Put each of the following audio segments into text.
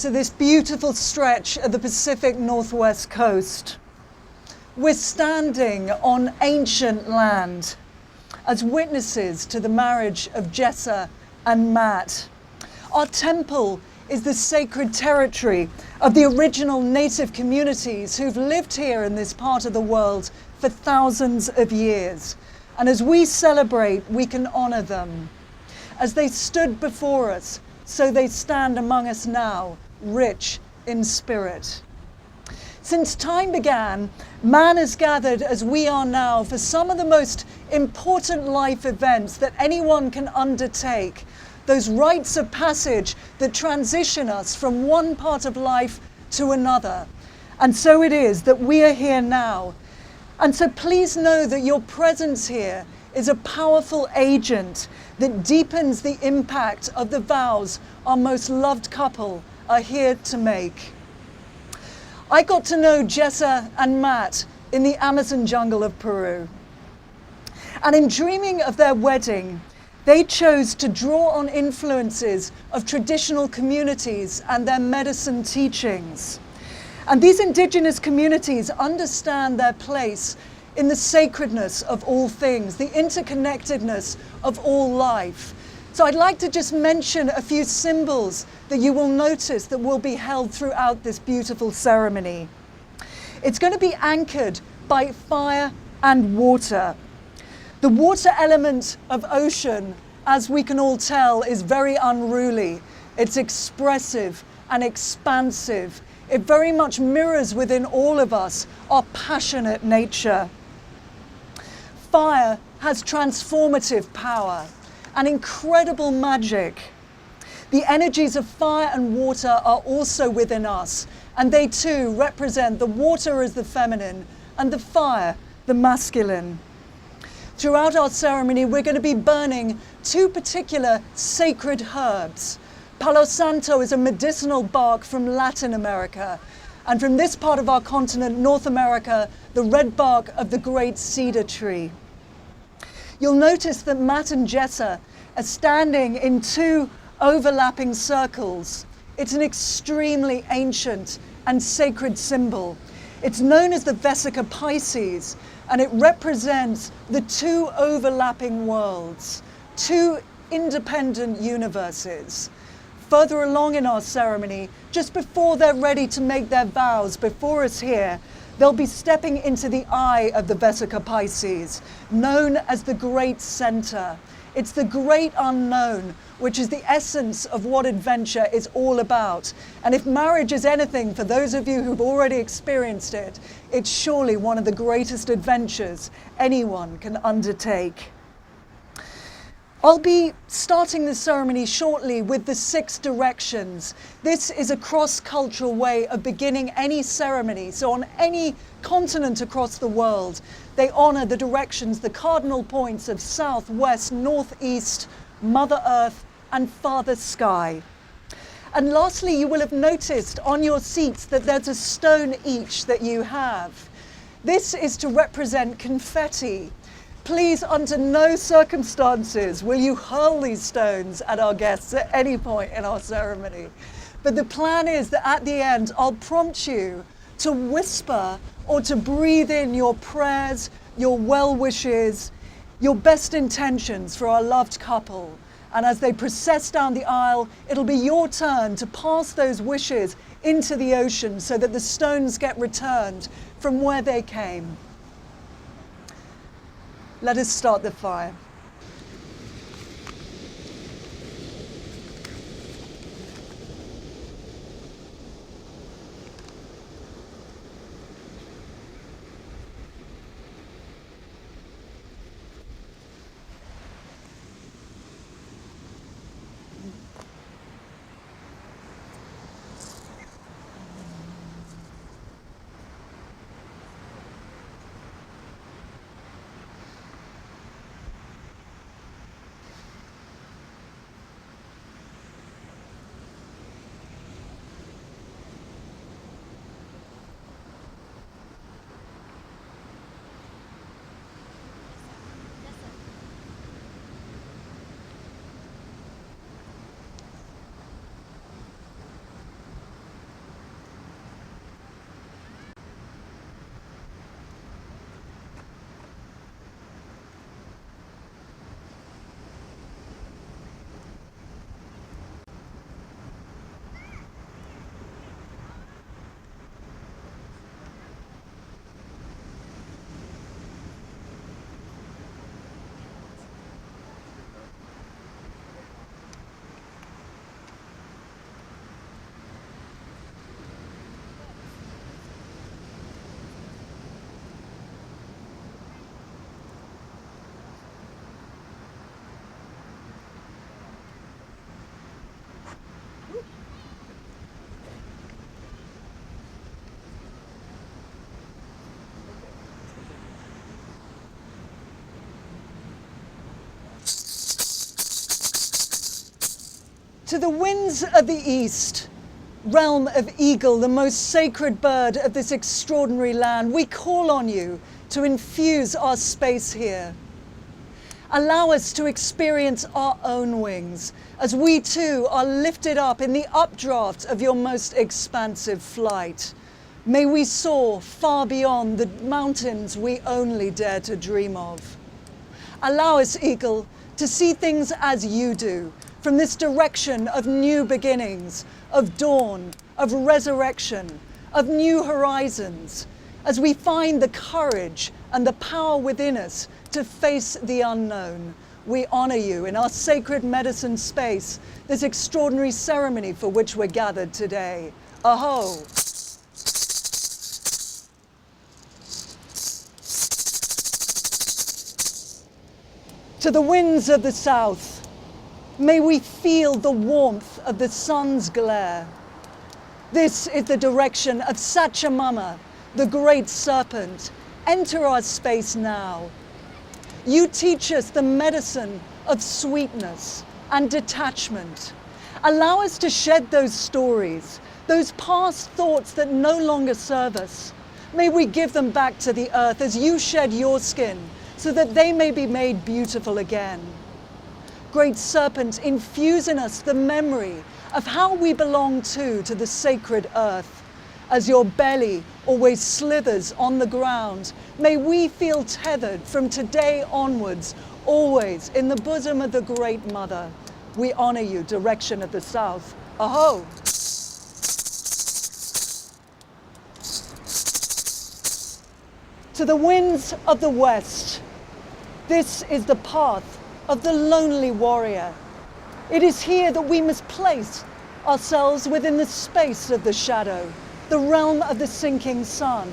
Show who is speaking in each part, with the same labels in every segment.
Speaker 1: to this beautiful stretch of the Pacific Northwest coast. We're standing on ancient land as witnesses to the marriage of Jhessa and Matt. Our temple is the sacred territory of the original native communities who've lived here in this part of the world for thousands of years. And as we celebrate, we can honor them. As they stood before us, so they stand among us now, rich in spirit. Since time began, man has gathered as we are now for some of the most important life events that anyone can undertake, those rites of passage that transition us from one part of life to another. And so it is that we are here now. And so please know that your presence here is a powerful agent that deepens the impact of the vows our most loved couple are here to make. I got to know Jhessa and Matt in the Amazon jungle of Peru. And in dreaming of their wedding, they chose to draw on influences of traditional communities and their medicine teachings. And these indigenous communities understand their place in the sacredness of all things, the interconnectedness of all life. So I'd like to just mention a few symbols that you will notice that will be held throughout this beautiful ceremony. It's going to be anchored by fire and water. The water element of ocean, as we can all tell, is very unruly. It's expressive and expansive. It very much mirrors within all of us our passionate nature. Fire has transformative power and incredible magic. The energies of fire and water are also within us, and they too represent the water as the feminine and the fire, the masculine. Throughout our ceremony, we're going to be burning two particular sacred herbs. Palo Santo is a medicinal bark from Latin America, and from this part of our continent, North America, the red bark of the great cedar tree. You'll notice that Matt and Jhessa are standing in two overlapping circles. It's an extremely ancient and sacred symbol. It's known as the Vesica Pisces, and it represents the two overlapping worlds, two independent universes. Further along in our ceremony, just before they're ready to make their vows before us here, they'll be stepping into the eye of the Vesica Pisces, known as the Great Center. It's the great unknown, which is the essence of what adventure is all about. And if marriage is anything, for those of you who've already experienced it, it's surely one of the greatest adventures anyone can undertake. I'll be starting the ceremony shortly with the 6 directions. This is a cross-cultural way of beginning any ceremony. So on any continent across the world, they honor the directions, the cardinal points of south, west, northeast, Mother Earth, and Father Sky. And lastly, you will have noticed on your seats that there's a stone each that you have. This is to represent confetti. Please, under no circumstances will you hurl these stones at our guests at any point in our ceremony. But the plan is that at the end, I'll prompt you to whisper or to breathe in your prayers, your well wishes, your best intentions for our loved couple. And as they process down the aisle, it'll be your turn to pass those wishes into the ocean so that the stones get returned from where they came. Let us start the fire. To the winds of the east, realm of eagle, the most sacred bird of this extraordinary land, we call on you to infuse our space here. Allow us to experience our own wings as we too are lifted up in the updraft of your most expansive flight. May we soar far beyond the mountains we only dare to dream of. Allow us, eagle, to see things as you do, from this direction of new beginnings, of dawn, of resurrection, of new horizons, as we find the courage and the power within us to face the unknown. We honor you in our sacred medicine space, this extraordinary ceremony for which we're gathered today. Aho! To the winds of the south, may we feel the warmth of the sun's glare. This is the direction of Sachamama, the great serpent. Enter our space now. You teach us the medicine of sweetness and detachment. Allow us to shed those stories, those past thoughts that no longer serve us. May we give them back to the earth as you shed your skin, so that they may be made beautiful again. Great serpent, infuse in us the memory of how we belong to the sacred earth. As your belly always slithers on the ground, may we feel tethered from today onwards, always in the bosom of the Great Mother. We honor you, direction of the south. Aho! To the winds of the west, this is the path of the lonely warrior. It is here that we must place ourselves within the space of the shadow, the realm of the sinking sun.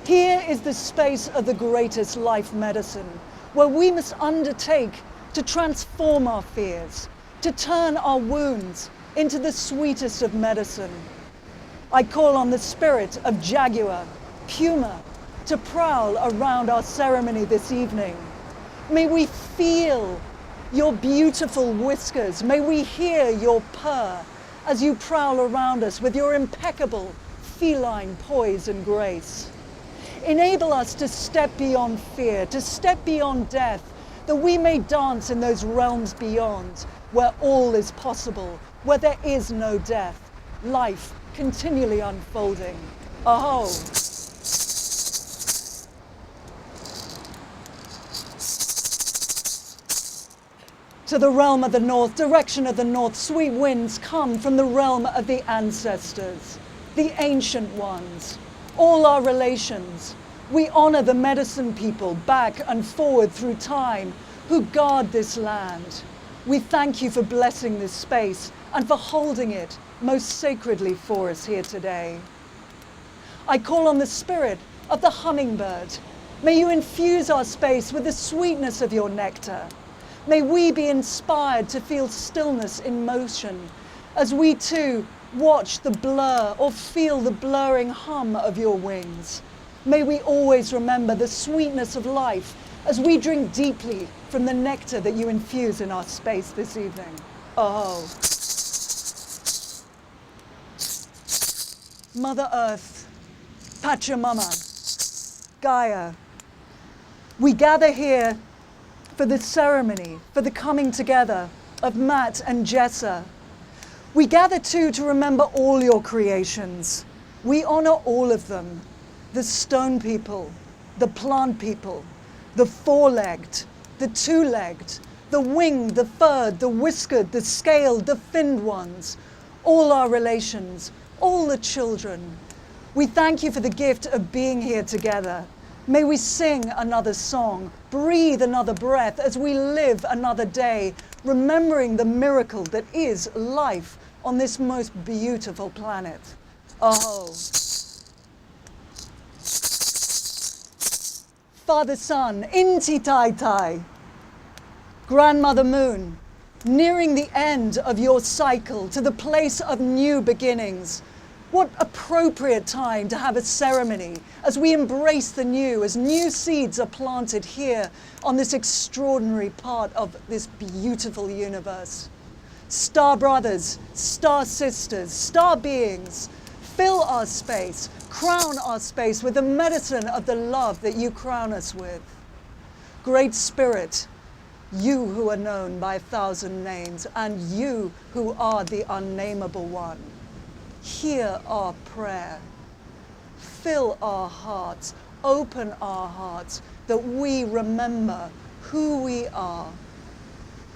Speaker 1: Here is the space of the greatest life medicine, where we must undertake to transform our fears, to turn our wounds into the sweetest of medicine. I call on the spirit of jaguar, puma, to prowl around our ceremony this evening. May we feel your beautiful whiskers. May we hear your purr as you prowl around us with your impeccable feline poise and grace. Enable us to step beyond fear, to step beyond death, that we may dance in those realms beyond, where all is possible, where there is no death, life continually unfolding. Aho! To the realm of the north, direction of the north, sweet winds come from the realm of the ancestors, the ancient ones, all our relations. We honor the medicine people back and forward through time who guard this land. We thank you for blessing this space and for holding it most sacredly for us here today. I call on the spirit of the hummingbird. May you infuse our space with the sweetness of your nectar. May we be inspired to feel stillness in motion as we too watch the blur or feel the blurring hum of your wings. May we always remember the sweetness of life as we drink deeply from the nectar that you infuse in our space this evening. Oh. Mother Earth, Pachamama, Gaia, we gather here for this ceremony, for the coming together of Matt and Jhessa. We gather too to remember all your creations. We honor all of them. The stone people, the plant people, the four-legged, the two-legged, the winged, the furred, the whiskered, the scaled, the finned ones, all our relations, all the children. We thank you for the gift of being here together. May we sing another song, breathe another breath as we live another day, remembering the miracle that is life on this most beautiful planet. Oh. Father Sun, Inti Tai Tai, Grandmother Moon, nearing the end of your cycle to the place of new beginnings. What appropriate time to have a ceremony as we embrace the new, as new seeds are planted here on this extraordinary part of this beautiful universe. Star brothers, star sisters, star beings, fill our space, crown our space with the medicine of the love that you crown us with. Great Spirit, you who are known by 1,000 names, and you who are the unnameable one, hear our prayer. Fill our hearts, open our hearts, that we remember who we are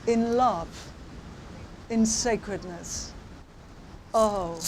Speaker 1: in love, in sacredness. Oh,